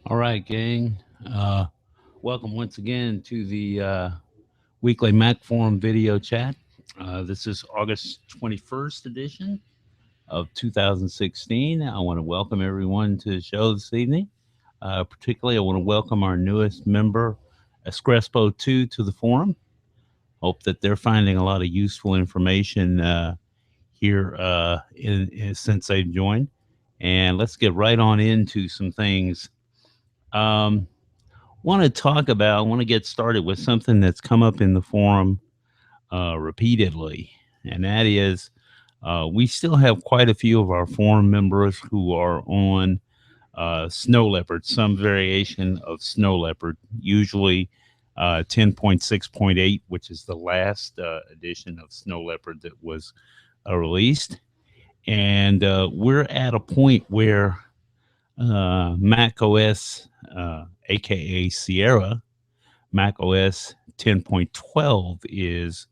All right, gang. Welcome once again to the weekly Mac Forum video chat. This is August 21st edition of 2016. I want to welcome everyone to the show this evening. Particularly, I want to welcome our newest member, Escrespo2, to the forum. Hope that they're finding a lot of useful information here since they've joined. And let's get right on into some things. Um, want to get started with something that's come up in the forum repeatedly, and that is we still have quite a few of our forum members who are on snow leopard, some variation of snow leopard, usually 10.6.8, which is the last edition of snow leopard that was released. And we're at a point where Mac OS, aka Sierra, Mac OS 10.12 is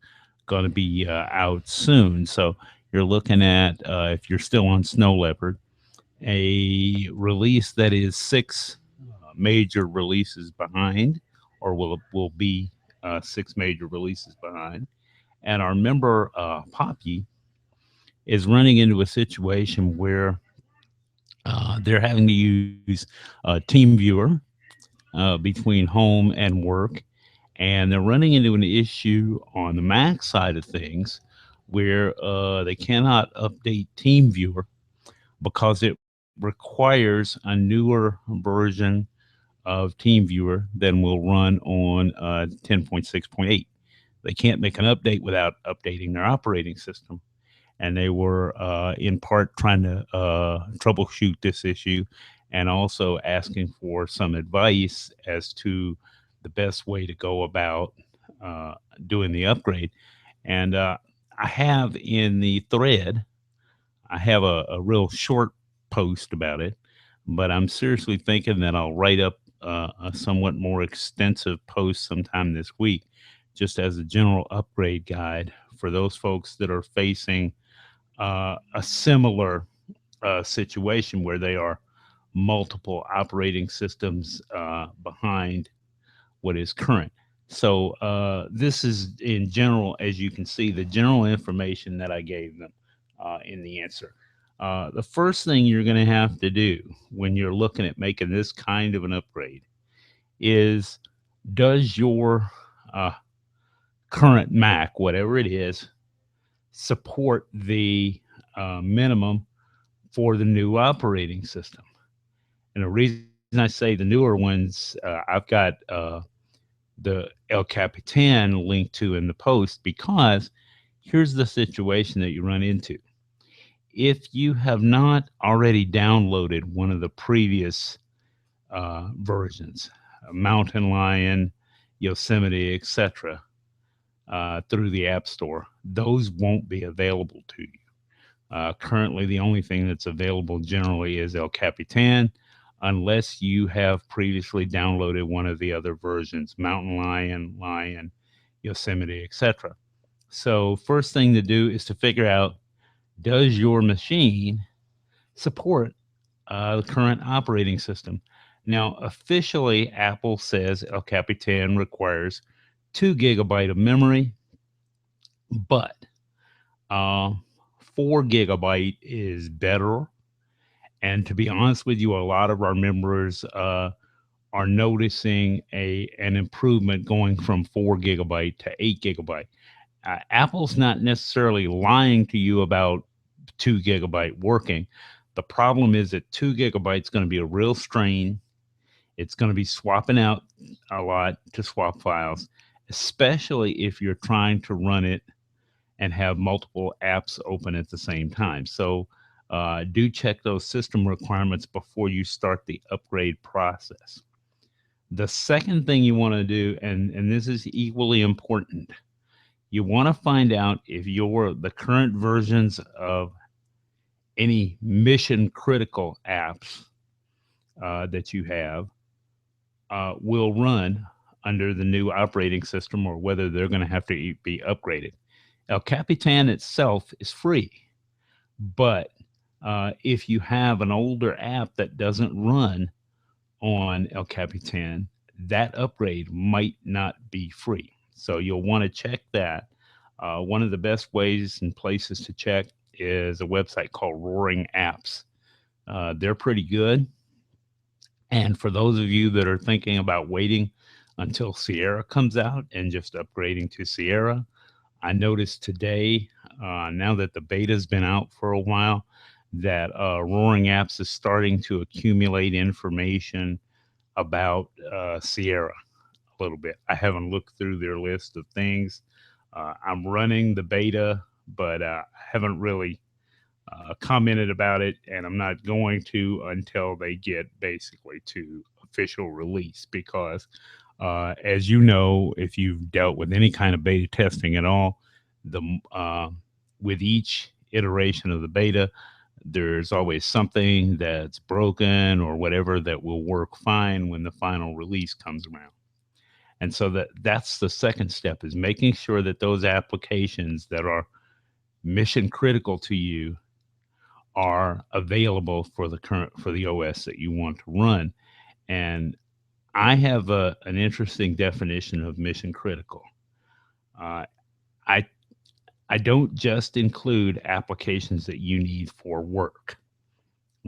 going to be out soon. So you're looking at, if you're still on Snow Leopard, a release that is six major releases behind, or will be six major releases behind. And our member Poppy is running into a situation where they're having to use TeamViewer between home and work, and they're running into an issue on the Mac side of things where they cannot update TeamViewer because it requires a newer version of TeamViewer than will run on 10.6.8. They can't make an update without updating their operating system. And they were in part trying to troubleshoot this issue and also asking for some advice as to the best way to go about uh, doing the upgrade. And I have in the thread, I have a real short post about it, but I'm seriously thinking that I'll write up a somewhat more extensive post sometime this week, just as a general upgrade guide for those folks that are facing a similar situation where they are multiple operating systems behind what is current. So this is in general, as you can see, the general information that I gave them in the answer. The first thing you're going to have to do when you're looking at making this kind of an upgrade is, does your uh, current Mac, whatever it is, support the minimum for the new operating system? And the reason I say the newer ones, I've got the El Capitan link to in the post, because here's the situation that you run into. If you have not already downloaded one of the previous versions, Mountain Lion, Yosemite, etc., through the App Store, those won't be available to you. Currently, the only thing that's available generally is El Capitan, unless you have previously downloaded one of the other versions, Mountain Lion, Lion, Yosemite, etc. So, first thing to do is to figure out, does your machine support the current operating system? Now, officially, Apple says El Capitan requires 2 GB of memory, but uh, 4 GB is better. And to be honest with you, a lot of our members are noticing an improvement going from 4 GB to 8 GB. Apple's not necessarily lying to you about 2 GB working. The problem is that 2 GB is going to be a real strain. It's going to be swapping out a lot to swap files, especially if you're trying to run it and have multiple apps open at the same time. So do check those system requirements before you start the upgrade process. The second thing you want to do, and this is equally important, you want to find out if the current versions of any mission critical apps that you have will run under the new operating system, or whether they're going to have to be upgraded. El Capitan itself is free, but if you have an older app that doesn't run on El Capitan, that upgrade might not be free. So you'll want to check that. One of the best ways and places to check is a website called Roaring Apps. They're pretty good. And for those of you that are thinking about waiting until Sierra comes out and just upgrading to Sierra, I noticed today, now that the beta's been out for a while, that Roaring Apps is starting to accumulate information about Sierra a little bit. I haven't looked through their list of things. I'm running the beta, but I haven't really commented about it, and I'm not going to until they get basically to official release. Because, as you know, if you've dealt with any kind of beta testing at all, the with each iteration of the beta, there's always something that's broken or whatever that will work fine when the final release comes around. And so that's the second step, is making sure that those applications that are mission critical to you are available for the OS that you want to run. And I have an interesting definition of mission critical. Uh, I I don't just include applications that you need for work.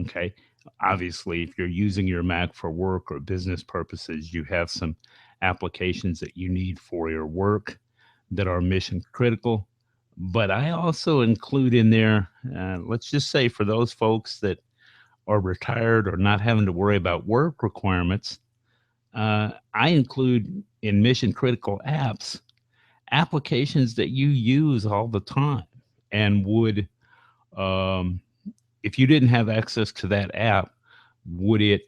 Okay. Obviously, if you're using your Mac for work or business purposes, you have some applications that you need for your work that are mission critical. But I also include in there, let's just say, for those folks that are retired or not having to worry about work requirements, I include in mission critical apps applications that you use all the time and would, um, if you didn't have access to that app, would it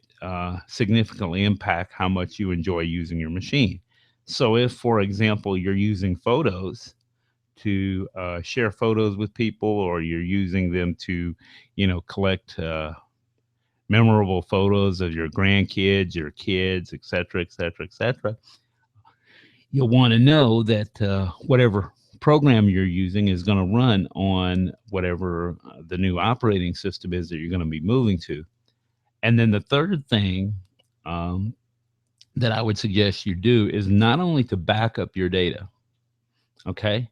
significantly impact how much you enjoy using your machine? So, if, for example, you're using photos to share photos with people, or you're using them to, collect memorable photos of your grandkids, your kids, et cetera, et cetera, et cetera, you'll want to know that whatever program you're using is going to run on whatever the new operating system is that you're going to be moving to. And then the third thing um, that I would suggest you do is not only to back up your data, okay?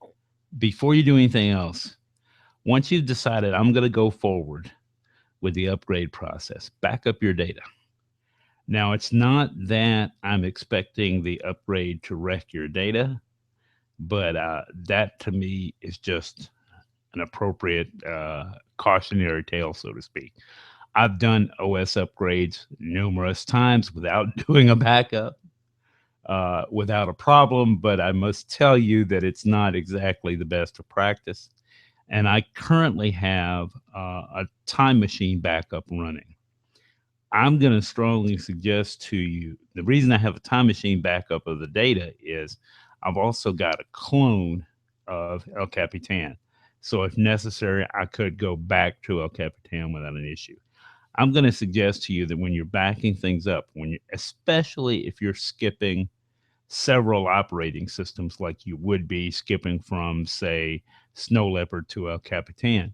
Before you do anything else, once you've decided I'm going to go forward with the upgrade process, back up your data. Now, it's not that I'm expecting the upgrade to wreck your data, but that to me is just an appropriate cautionary tale, so to speak. I've done OS upgrades numerous times without doing a backup, without a problem, but I must tell you that it's not exactly the best of practice. And I currently have a time machine backup running. I'm going to strongly suggest to you, the reason I have a time machine backup of the data is I've also got a clone of El Capitan. So if necessary, I could go back to El Capitan without an issue. I'm going to suggest to you that when you're backing things up, especially if you're skipping several operating systems, like you would be skipping from, say, Snow Leopard to El Capitan,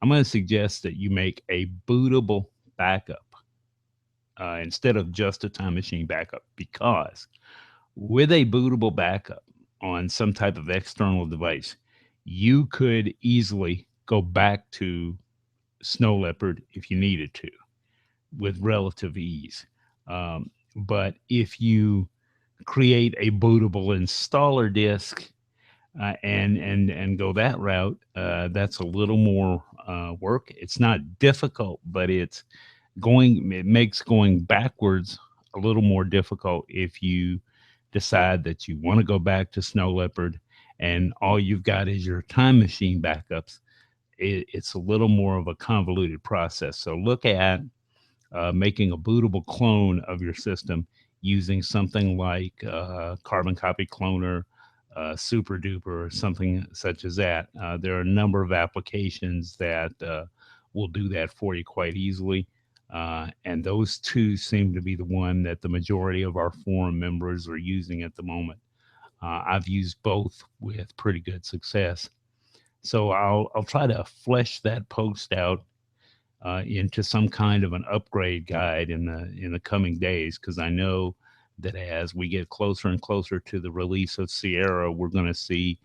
I'm going to suggest that you make a bootable backup instead of just a time machine backup, because with a bootable backup on some type of external device, you could easily go back to Snow Leopard if you needed to with relative ease. But if you create a bootable installer disk and go that route, that's a little more work. It's not difficult, but it makes going backwards a little more difficult if you decide that you want to go back to Snow Leopard and all you've got is your time machine backups. It's a little more of a convoluted process. So look at making a bootable clone of your system using something like Carbon Copy Cloner, Super Duper, or something such as that. There are a number of applications that will do that for you quite easily. And those two seem to be the one that the majority of our forum members are using at the moment. I've used both with pretty good success. So I'll try to flesh that post out into some kind of an upgrade guide in the coming days, because I know that as we get closer and closer to the release of Sierra, we're going to see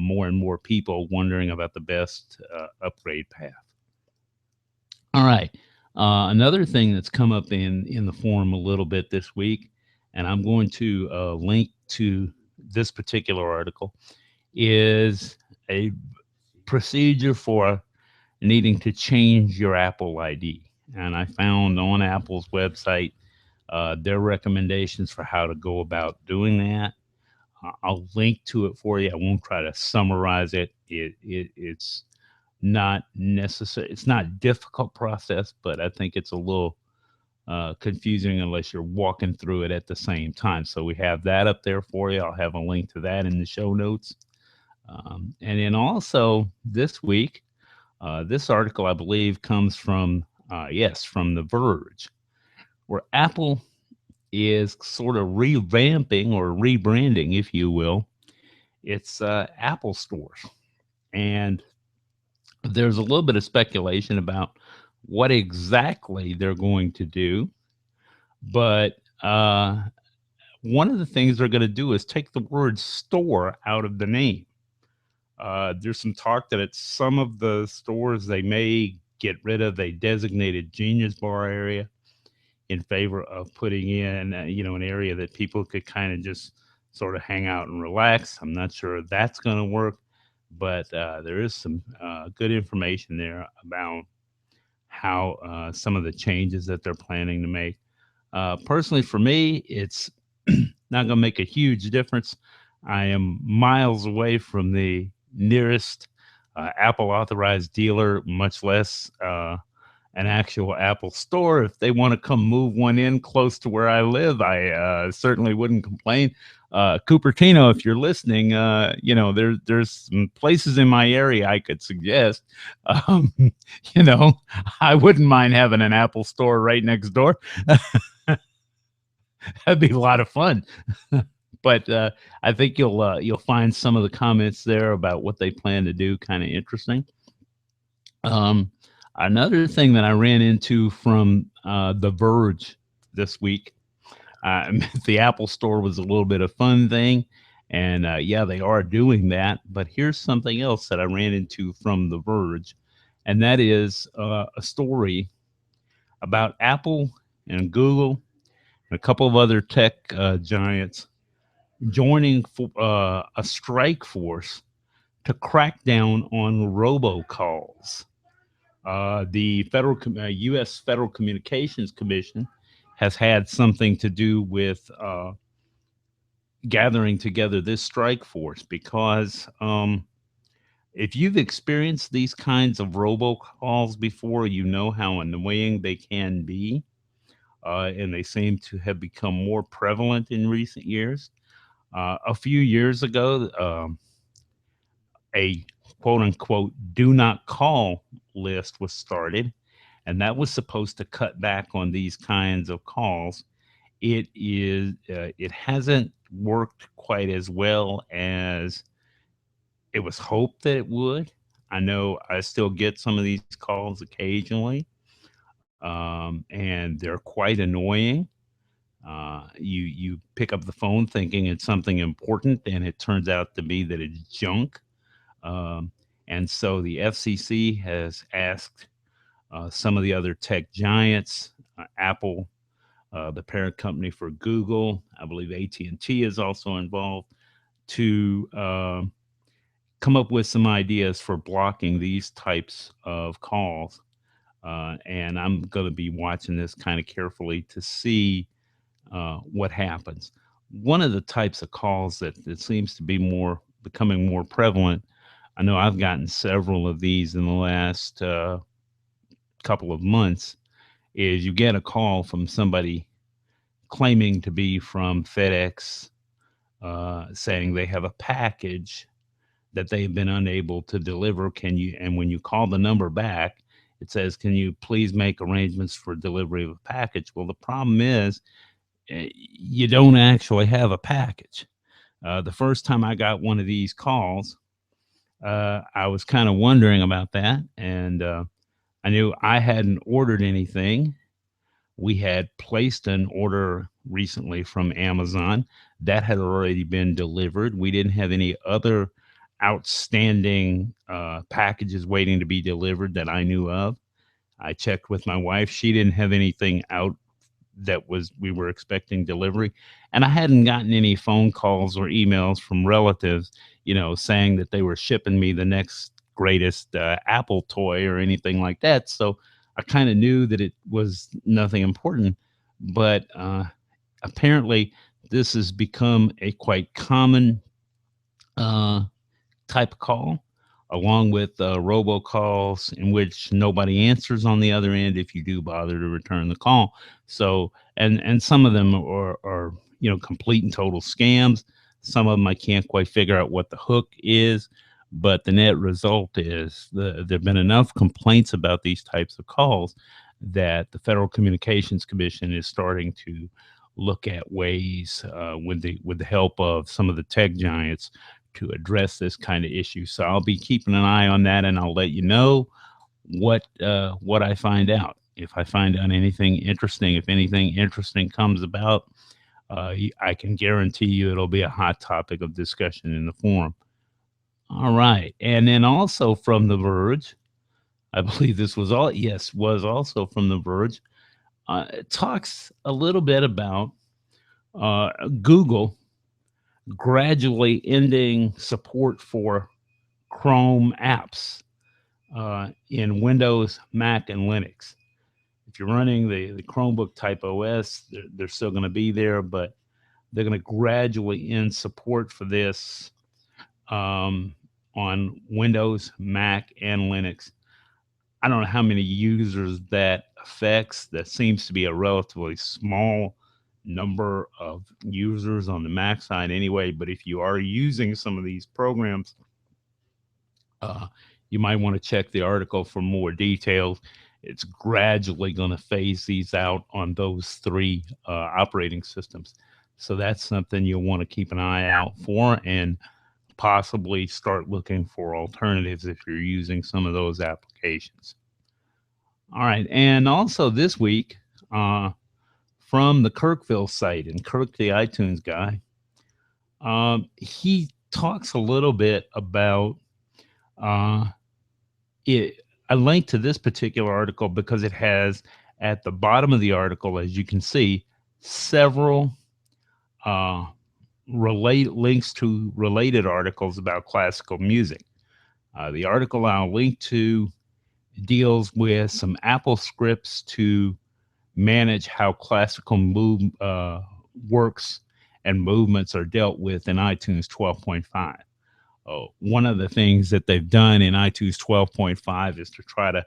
more and more people wondering about the best upgrade path. All right. Another thing that's come up in the forum a little bit this week, and I'm going to link to this particular article, is a procedure for needing to change your Apple ID. And I found on Apple's website their recommendations for how to go about doing that. I'll link to it for you. I won't try to summarize it. It's not necessary. It's not a difficult process, but I think it's a little confusing unless you're walking through it at the same time. So we have that up there for you. I'll have a link to that in the show notes. And then also this week, this article, I believe, comes from, yes, from The Verge, where Apple is sort of revamping or rebranding, if you will, its Apple stores. And there's a little bit of speculation about what exactly they're going to do. But one of the things they're going to do is take the word store out of the name. There's some talk that at some of the stores they may get rid of a designated Genius Bar area in favor of putting in, an area that people could kind of just sort of hang out and relax. I'm not sure if that's going to work, but there is some good information there about how some of the changes that they're planning to make. Personally, for me, it's not going to make a huge difference. I am miles away from the nearest Apple authorized dealer, much less an actual Apple store. If they want to come move one in close to where I live, I certainly wouldn't complain. Cupertino, if you're listening, there's some places in my area I could suggest. Um, you know, I wouldn't mind having an Apple store right next door. That'd be a lot of fun. But I think you'll find some of the comments there about what they plan to do kind of interesting. Um, Another thing that I ran into from The Verge this week, the Apple Store was a little bit of fun thing, and yeah, they are doing that. But here's something else that I ran into from The Verge, and that is a story about Apple and Google and a couple of other tech giants joining a strike force to crack down on robocalls. The U.S. Federal Communications Commission has had something to do with gathering together this strike force because if you've experienced these kinds of robocalls before, you know how annoying they can be, and they seem to have become more prevalent in recent years. A few years ago, a quote unquote do not call list was started, and that was supposed to cut back on these kinds of calls. It hasn't worked quite as well as it was hoped that it would. I know I still get some of these calls occasionally, and they're quite annoying. You pick up the phone thinking it's something important, and it turns out to be that it's junk. Um, and so the FCC has asked some of the other tech giants, Apple, the parent company for Google, I believe AT&T is also involved, to come up with some ideas for blocking these types of calls. And I'm going to be watching this kind of carefully to see what happens. One of the types of calls that seems to be becoming more prevalent. I know I've gotten several of these in the last couple of months. Is you get a call from somebody claiming to be from FedEx, saying they have a package that they've been unable to deliver. Can you? And when you call the number back, it says, "Can you please make arrangements for delivery of a package?" Well, the problem is you don't actually have a package. The first time I got one of these calls, I was kind of wondering about that, and I knew I hadn't ordered anything. We had placed an order recently from Amazon that had already been delivered. We didn't have any other outstanding packages waiting to be delivered that I knew of. I checked with my wife. She didn't have anything out that was we were expecting delivery, and I hadn't gotten any phone calls or emails from relatives, saying that they were shipping me the next greatest Apple toy or anything like that. So I kind of knew that it was nothing important, but apparently this has become a quite common uh, type of call, along with robocalls in which nobody answers on the other end if you do bother to return the call. So, and some of them are complete and total scams. Some of them I can't quite figure out what the hook is, but the net result is there've been enough complaints about these types of calls that the Federal Communications Commission is starting to look at ways with the help of some of the tech giants to address this kind of issue. So I'll be keeping an eye on that, and I'll let you know what I find out. If I find out anything interesting, if anything interesting comes about, I can guarantee you it'll be a hot topic of discussion in the forum. All right, and then also from The Verge, I believe this was all. Yes, was also from The Verge. It talks a little bit about Google gradually ending support for Chrome apps in Windows, Mac, and Linux. If you're running the Chromebook type OS, they're still going to be there, but they're going to gradually end support for this um, on Windows, Mac, and Linux. I don't know how many users that affects. That seems to be a relatively small number of users on the Mac side anyway. But if you are using some of these programs, uh, you might want to check the article for more details. It's gradually going to phase these out on those three operating systems. So that's something you'll want to keep an eye out for and possibly start looking for alternatives if you're using some of those applications. All right. And also this week, uh, from the Kirkville site, and Kirk, the iTunes guy, he talks a little bit about uh, it. I linked to this particular article because it has at the bottom of the article, as you can see, several uh, relate links to related articles about classical music. The article I'll link to deals with some Apple scripts to manage how classical works and movements are dealt with in iTunes 12.5. One of the things that they've done in iTunes 12.5 is to try to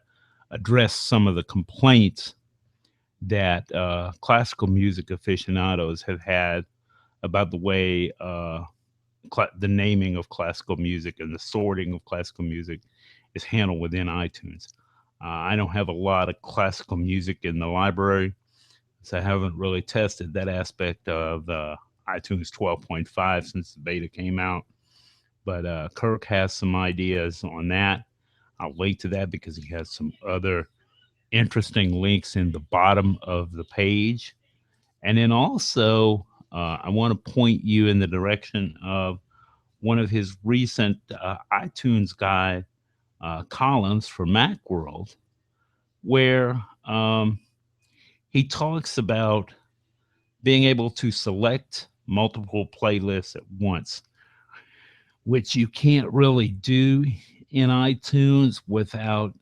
address some of the complaints that classical music aficionados have had about the way the naming of classical music and the sorting of classical music is handled within iTunes. I don't have a lot of classical music in the library, so I haven't really tested that aspect of iTunes 12.5 since the beta came out. But Kirk has some ideas on that. I'll link to that because he has some other interesting links in the bottom of the page. And then also, I want to point you in the direction of one of his recent iTunes Guide columns for Macworld, where he talks about being able to select multiple playlists at once, which you can't really do in iTunes without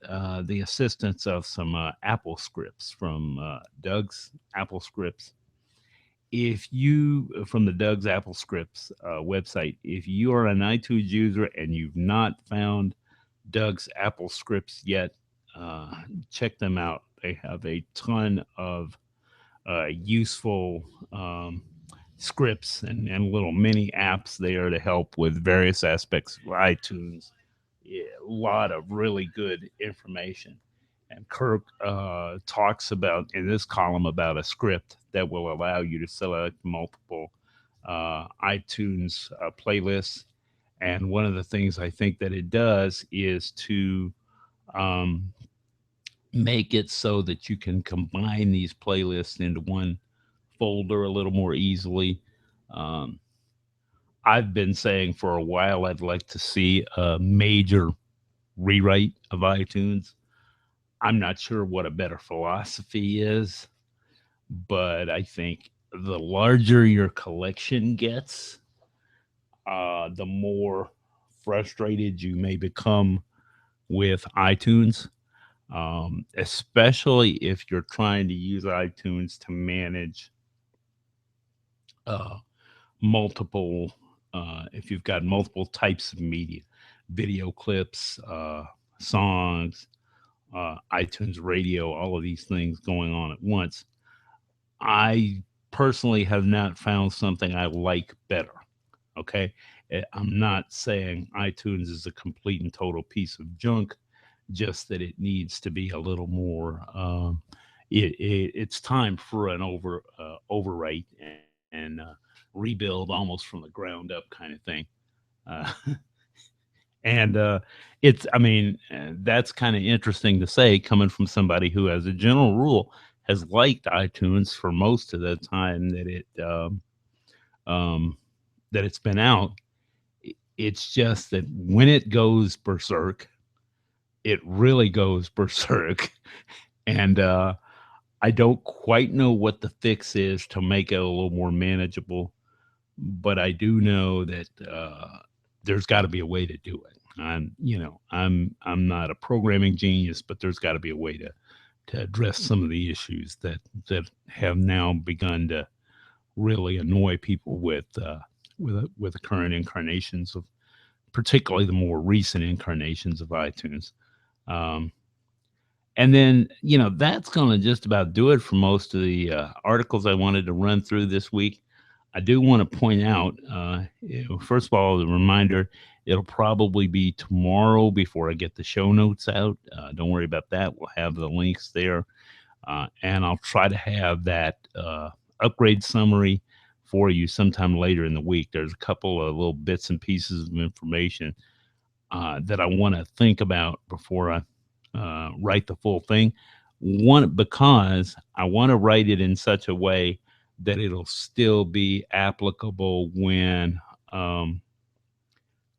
the assistance of some Apple scripts from Doug's Apple scripts. If you, from the Doug's Apple scripts website, if you are an iTunes user and you've not found Doug's Apple scripts yet, uh, check them out. They have a ton of useful scripts and little mini apps there to help with various aspects of iTunes. Yeah, a lot of really good information. And Kirk talks about in this column about a script that will allow you to select multiple iTunes playlists. And one of the things I think that it does is to um, make it so that you can combine these playlists into one folder a little more easily. Um, I've been saying for a while I'd like to see a major rewrite of iTunes. I'm not sure what a better philosophy is, but I think the larger your collection gets, the more frustrated you may become with iTunes, especially if you're trying to use iTunes to manage uh, multiple, if you've got multiple types of media, video clips, songs, iTunes radio, all of these things going on at once. I personally have not found something I like better. Okay. I'm not saying iTunes is a complete and total piece of junk, just that it needs to be a little more. It's time for an overwrite and rebuild almost from the ground up kind of thing. Uh, and it's, I mean, that's kind of interesting to say coming from somebody who, as a general rule, has liked iTunes for most of the time um, that it's been out. It's just that when it goes berserk, it really goes berserk. And I don't quite know what the fix is to make it a little more manageable, but I do know that there's got to be a way to do it. I'm not a programming genius, but there's got to be a way to address some of the issues that have now begun to really annoy people with the current incarnations of, particularly the more recent incarnations of iTunes. Um, and then, that's going to just about do it for most of the articles I wanted to run through this week. I do want to point out, first of all, the reminder, it'll probably be tomorrow before I get the show notes out. Don't worry about that. We'll have the links there. And I'll try to have that upgrade summary for you sometime later in the week. There's a couple of little bits and pieces of information that I want to think about before I write the full thing. One, because I want to write it in such a way that it'll still be applicable um,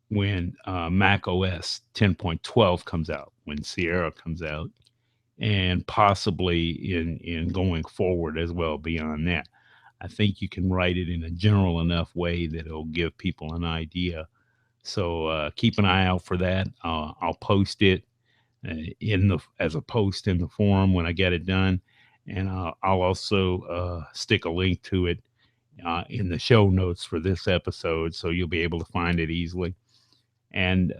when Mac OS 10.12 comes out, when Sierra comes out, and possibly in going forward as well beyond that. I think you can write it in a general enough way that it'll give people an idea. So keep an eye out for that. I'll post it in the as a post in the forum when I get it done, and I'll also stick a link to it in the show notes for this episode, so you'll be able to find it easily, and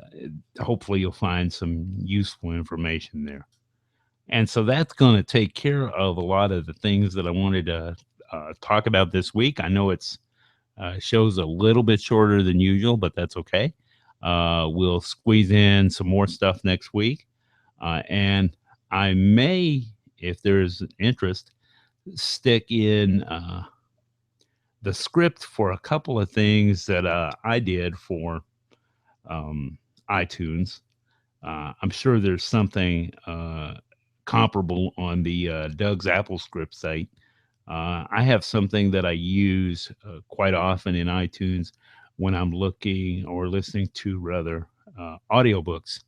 hopefully you'll find some useful information there. And so that's going to take care of a lot of the things that I wanted to talk about this week. I know it's show's a little bit shorter than usual, but that's okay. We'll squeeze in some more stuff next week. And I may, if there's interest, stick in the script for a couple of things that I did for iTunes. I'm sure there's something comparable on the Doug's Apple Script site. I have something that I use quite often in iTunes when I'm looking or listening to rather audiobooks.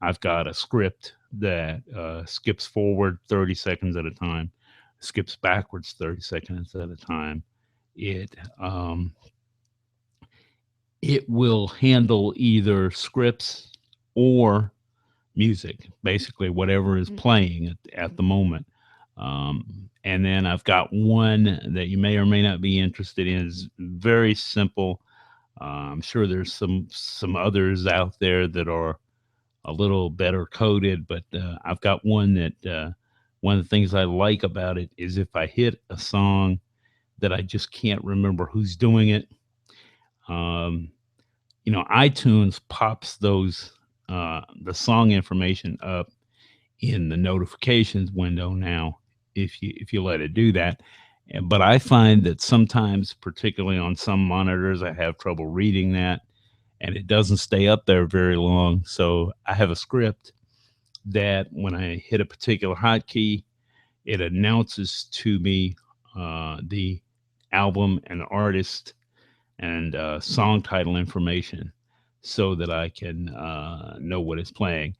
I've got a script that skips forward 30 seconds at a time, skips backwards 30 seconds at a time. It um, it will handle either scripts or music, basically whatever is playing at the moment. And then I've got one that you may or may not be interested in. Is very simple. I'm sure there's some others out there that are a little better coded, but I've got one that one of the things I like about it is if I hit a song that I just can't remember who's doing it. Um, iTunes pops those the song information up in the notifications window now if you let it do that. But I find that sometimes, particularly on some monitors, I have trouble reading that, and it doesn't stay up there very long. So I have a script that when I hit a particular hotkey, it announces to me the album and artist and song title information so that I can know what it's playing.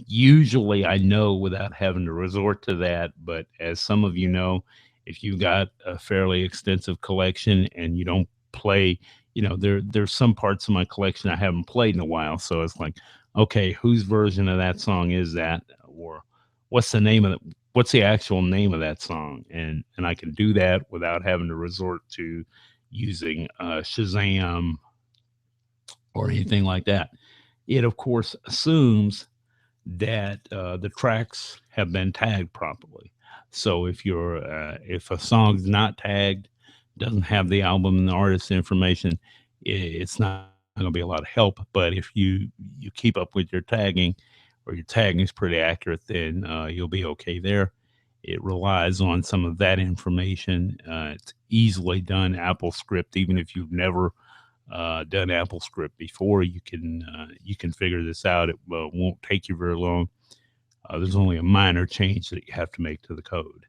Usually I know without having to resort to that, but as some of you know, if you got a fairly extensive collection and you don't play, there's some parts of my collection I haven't played in a while, so it's like, okay, whose version of that song is that, or what's the name of it? What's the actual name of that song? And I can do that without having to resort to using Shazam or anything like that. It of course assumes that the tracks have been tagged properly. So if a song's not tagged, doesn't have the album and the artist information, it's not going to be a lot of help. But if you keep up with your tagging, or your tagging is pretty accurate, then you'll be okay there. It relies on some of that information. It's easily done Apple script, even if you've never done Apple script before. You can figure this out. It won't take you very long. There's only a minor change that you have to make to the code.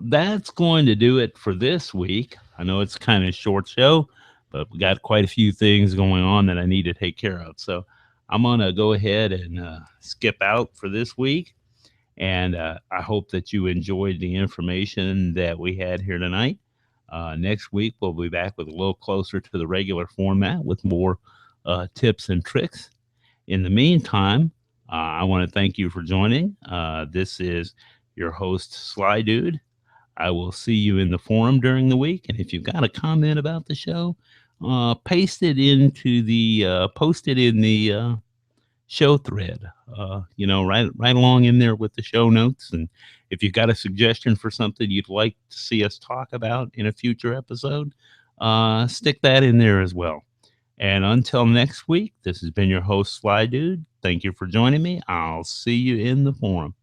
That's going to do it for this week. I know it's kind of a short show, but we got quite a few things going on that I need to take care of. So I'm going to go ahead and skip out for this week. And I hope that you enjoyed the information that we had here tonight. Next week, we'll be back with a little closer to the regular format with more tips and tricks. In the meantime, I want to thank you for joining. This is your host, Sly Dude. I will see you in the forum during the week. And if you've got a comment about the show, post it in the show thread. Right along in there with the show notes. And if you've got a suggestion for something you'd like to see us talk about in a future episode, stick that in there as well. And until next week, this has been your host, Sly Dude. Thank you for joining me. I'll see you in the forum.